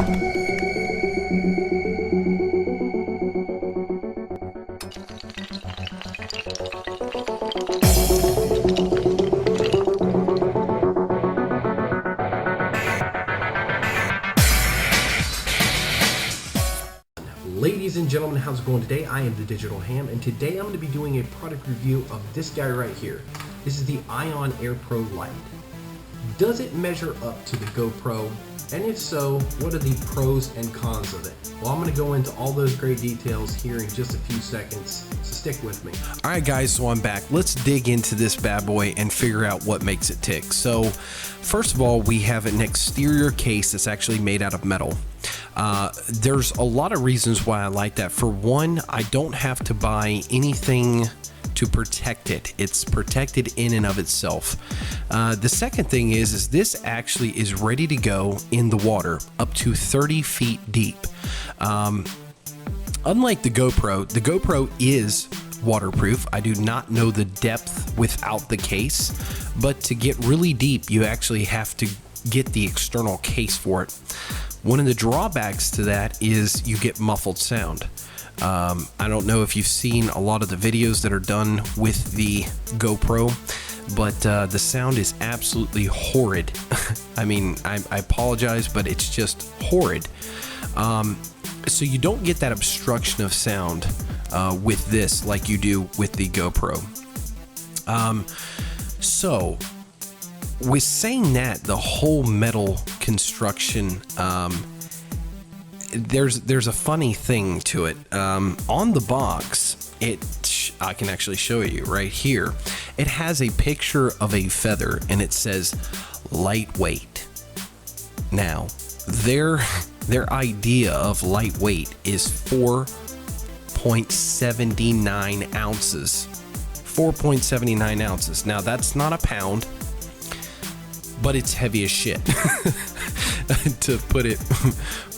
Ladies and gentlemen, how's it going today? I am the Digital Ham, and today I'm going to be doing a product review of this guy right here. This is the ION AIR PRO LITE. Does it measure up to the GoPro? And if so, what are the pros and cons of it? Well, I'm going to go into all those great details here in just a few seconds, so stick with me. All right, guys, so I'm back. Let's dig into this bad boy and figure out what makes it tick. So, first of all, we have an exterior case that's actually made out of metal. There's a lot of reasons why I like that. For one, I don't have to buy anything to protect it. It's protected in and of itself. The second thing is this actually is ready to go in the water up to 30 feet deep. Unlike the GoPro is waterproof. I do not know the depth without the case, but to get really deep, you actually have to get the external case for it. One of the drawbacks to that is you get muffled sound. I don't know if you've seen a lot of the videos that are done with the GoPro, but the sound is absolutely horrid. I mean, I apologize, but it's just horrid. So you don't get that obstruction of sound with this like you do with the GoPro. So with saying that, the whole metal construction, there's a funny thing to it. On the box, I can actually show you right here. It has a picture of a feather and it says lightweight. Now, their idea of lightweight is 4.79 ounces. 4.79 ounces. Now, that's not a pound, but it's heavy as shit, to put it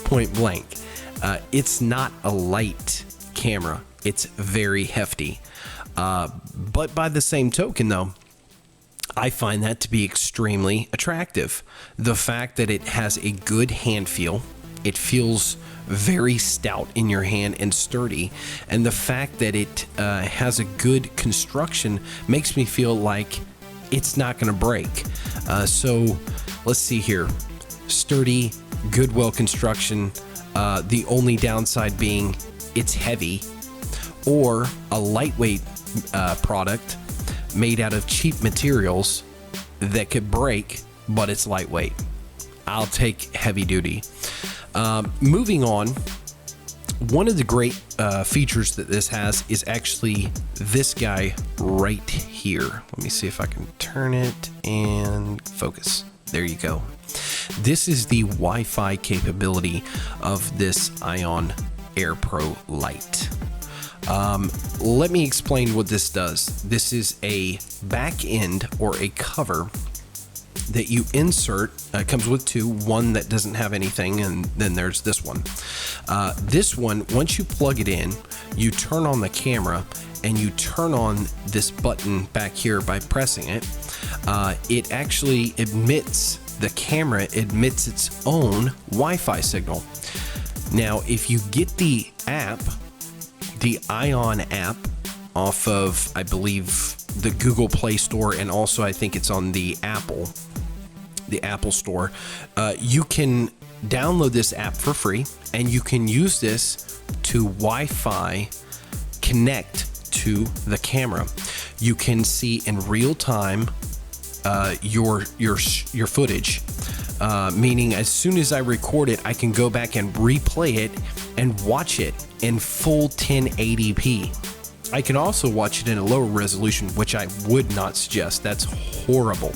point blank. It's not a light camera. It's very hefty. But by the same token, though, I find that to be extremely attractive. The fact that it has a good hand feel, it feels very stout in your hand and sturdy, and the fact that it has a good construction makes me feel like it's not going to break. So let's see here. Sturdy, good, well construction. The only downside being it's heavy, or a lightweight product made out of cheap materials that could break, but it's lightweight. I'll take heavy duty. Moving on, one of the great features that this has is actually this guy right here. Let me see if I can turn it and focus. There you go. This is the Wi-Fi capability of this ION AIR PRO LITE. Let me explain what this does. This is a back end or a cover that you insert. It comes with two, one that doesn't have anything, and then there's this one. This one, once you plug it in, you turn on the camera and you turn on this button back here by pressing it. It actually emits, the camera emits its own Wi-Fi signal. Now, if you get the app, the ION app, off of, I believe, the Google Play Store, and also I think it's on the Apple Store, you can download this app for free, and you can use this to Wi-Fi connect to the camera. You can see in real time your footage, meaning as soon as I record it, I can go back and replay it and watch it in full 1080p. I can also watch it in a lower resolution, which I would not suggest. That's horrible.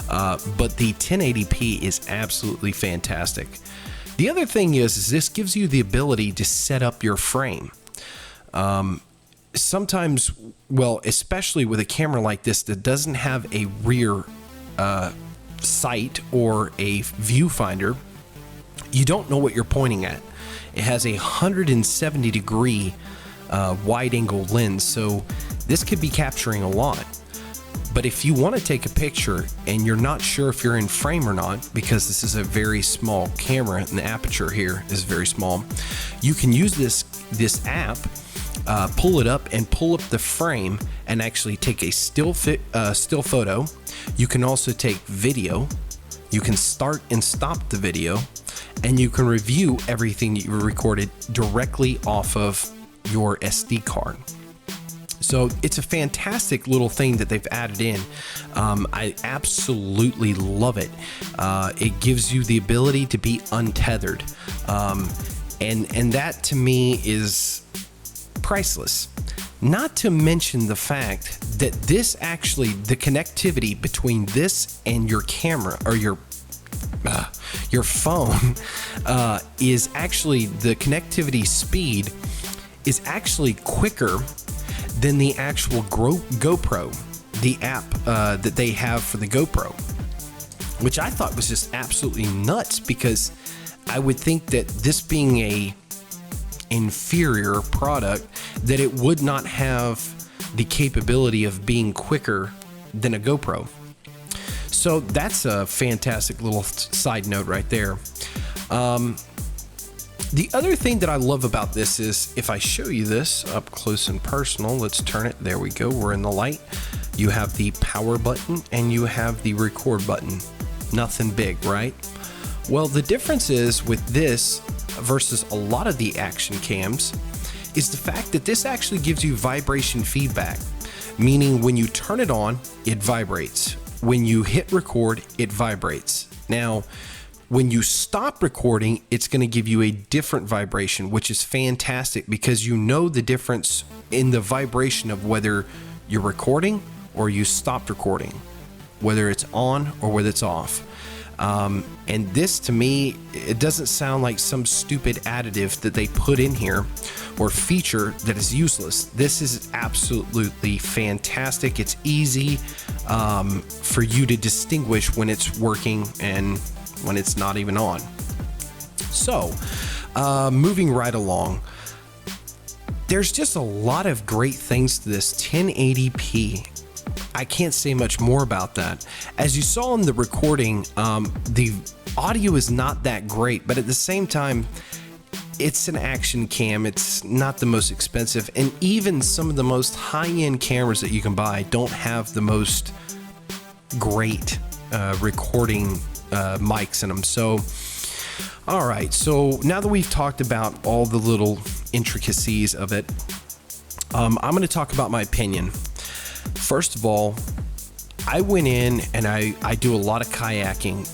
But the 1080p is absolutely fantastic. The other thing is this gives you the ability to set up your frame. Sometimes, well, especially with a camera like this that doesn't have a rear sight or a viewfinder, you don't know what you're pointing at. It has a 170 degree wide angle lens, so this could be capturing a lot. But if you want to take a picture and you're not sure if you're in frame or not, because this is a very small camera and the aperture here is very small, you can use this app, pull it up and pull up the frame and actually take a still photo. You can also take video. You can start and stop the video, and you can review everything that you recorded directly off of your SD card. So it's a fantastic little thing that they've added in. I absolutely love it. It gives you the ability to be untethered. And that to me is priceless. Not to mention the fact that this actually, the connectivity between this and your camera or your phone is actually, the connectivity speed is actually quicker than the actual GoPro, the app that they have for the GoPro, which I thought was just absolutely nuts, because I would think that this being a inferior product, that it would not have the capability of being quicker than a GoPro. So that's a fantastic little side note right there. The other thing that I love about this is, if I show you this up close and personal, let's turn it, there we go, we're in the light. You have the power button and you have the record button. Nothing big, right? Well, the difference is with this versus a lot of the action cams is the fact that this actually gives you vibration feedback, meaning when you turn it on, it vibrates. When you hit record, it vibrates. Now, when you stop recording, it's going to give you a different vibration, which is fantastic, because you know the difference in the vibration of whether you're recording or you stopped recording, whether it's on or whether it's off. And this, to me, it doesn't sound like some stupid additive that they put in here or feature that is useless. This is absolutely fantastic. It's easy for you to distinguish when it's working and when it's not even on. So, moving right along, there's just a lot of great things to this 1080p. I can't say much more about that. As you saw in the recording, the audio is not that great, but at the same time, it's an action cam. It's not the most expensive, and even some of the most high-end cameras that you can buy don't have the most great recording mics in them. So, all right, so now that we've talked about all the little intricacies of it, I'm going to talk about my opinion. First of all, I went in and I do a lot of kayaking,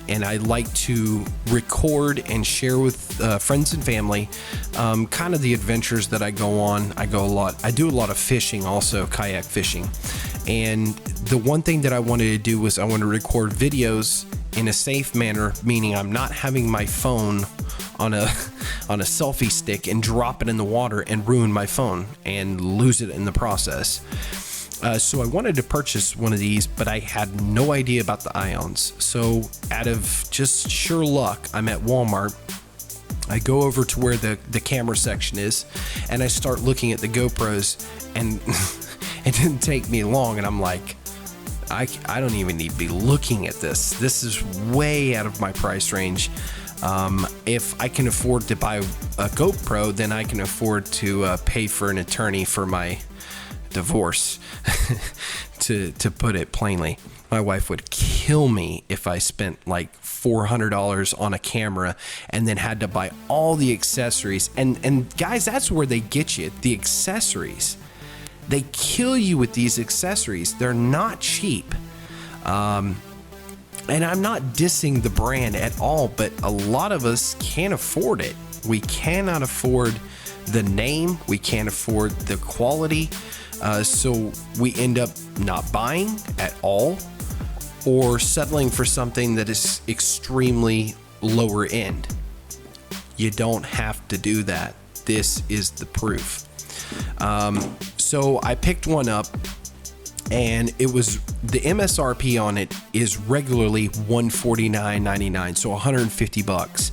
and I like to record and share with friends and family kind of the adventures that I go on. I do a lot of fishing also, kayak fishing. And the one thing that I wanted to do was I want to record videos in a safe manner, meaning I'm not having my phone on a selfie stick and drop it in the water and ruin my phone and lose it in the process. So I wanted to purchase one of these, but I had no idea about the IONs. So out of just sheer luck, I'm at Walmart. I go over to where the camera section is, and I start looking at the GoPros, and it didn't take me long, and I'm like, I don't even need to be looking at this. This is way out of my price range. If I can afford to buy a GoPro, then I can afford to pay for an attorney for my divorce, to put it plainly. My wife would kill me if I spent like $400 on a camera and then had to buy all the accessories. And guys, that's where they get you, the accessories. They kill you with these accessories. They're not cheap. And I'm not dissing the brand at all, but a lot of us can't afford it. We cannot afford the name. We can't afford the quality. So we end up not buying at all, or settling for something that is extremely lower end. You don't have to do that. This is the proof. So I picked one up, and it was, the MSRP on it is regularly $149.99, so $150.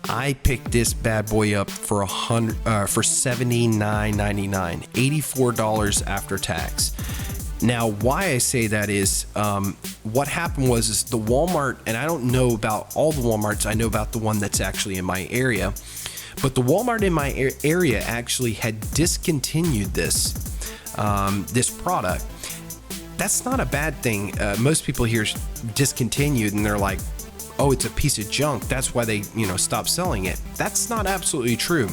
I picked this bad boy up for $79.99, $84 after tax. Now, why I say that is, what happened was the Walmart, and I don't know about all the Walmarts, I know about the one that's actually in my area, but the Walmart in my area actually had discontinued this product. That's not a bad thing. Most people hear discontinued and they're like, oh, it's a piece of junk, that's why they, stopped selling it. That's not absolutely true.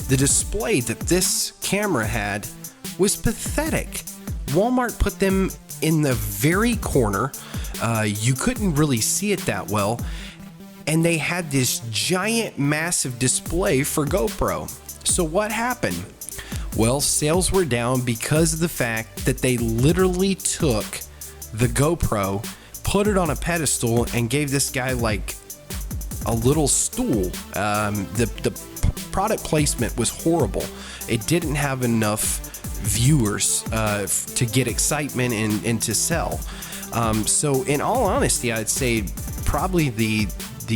The display that this camera had was pathetic. Walmart put them in the very corner. You couldn't really see it that well. And they had this giant, massive display for GoPro. So what happened? Well, sales were down because of the fact that they literally took the GoPro, put it on a pedestal, and gave this guy like a little stool. The product placement was horrible. It didn't have enough viewers to get excitement and to sell. So in all honesty, I'd say probably the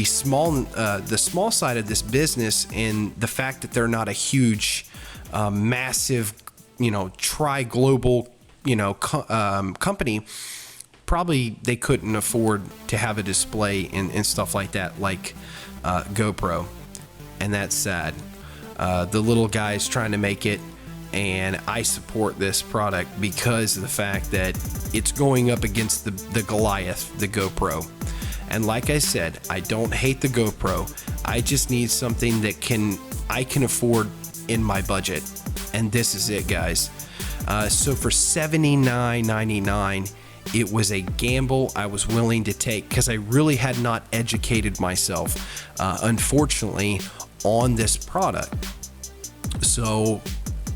small side of this business, and the fact that they're not a huge massive tri-global company, probably they couldn't afford to have a display and stuff like that, like GoPro. And that's sad. The little guy's trying to make it, and I support this product because of the fact that it's going up against the Goliath, the GoPro. And like I said, I don't hate the GoPro. I just need something that I can afford in my budget. And this is it, guys. So for $79.99, it was a gamble I was willing to take because I really had not educated myself, unfortunately, on this product. So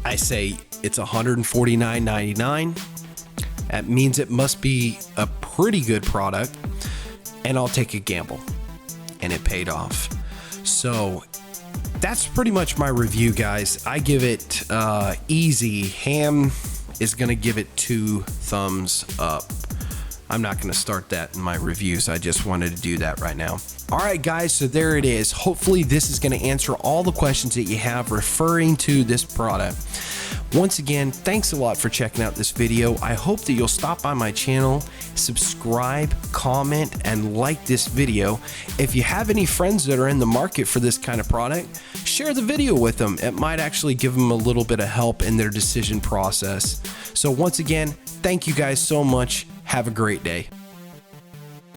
I say it's $149.99. That means it must be a pretty good product, and I'll take a gamble. And it paid off. So that's pretty much my review, guys. I give it easy. Ham is going to give it 2 thumbs up. I'm not going to start that in my reviews. I just wanted to do that right now. All right, guys, so there it is. Hopefully this is going to answer all the questions that you have referring to this product. Once again, thanks a lot for checking out this video. I hope that you'll stop by my channel, subscribe, comment, and like this video. If you have any friends that are in the market for this kind of product, share the video with them. It might actually give them a little bit of help in their decision process. So once again, thank you guys so much. Have a great day.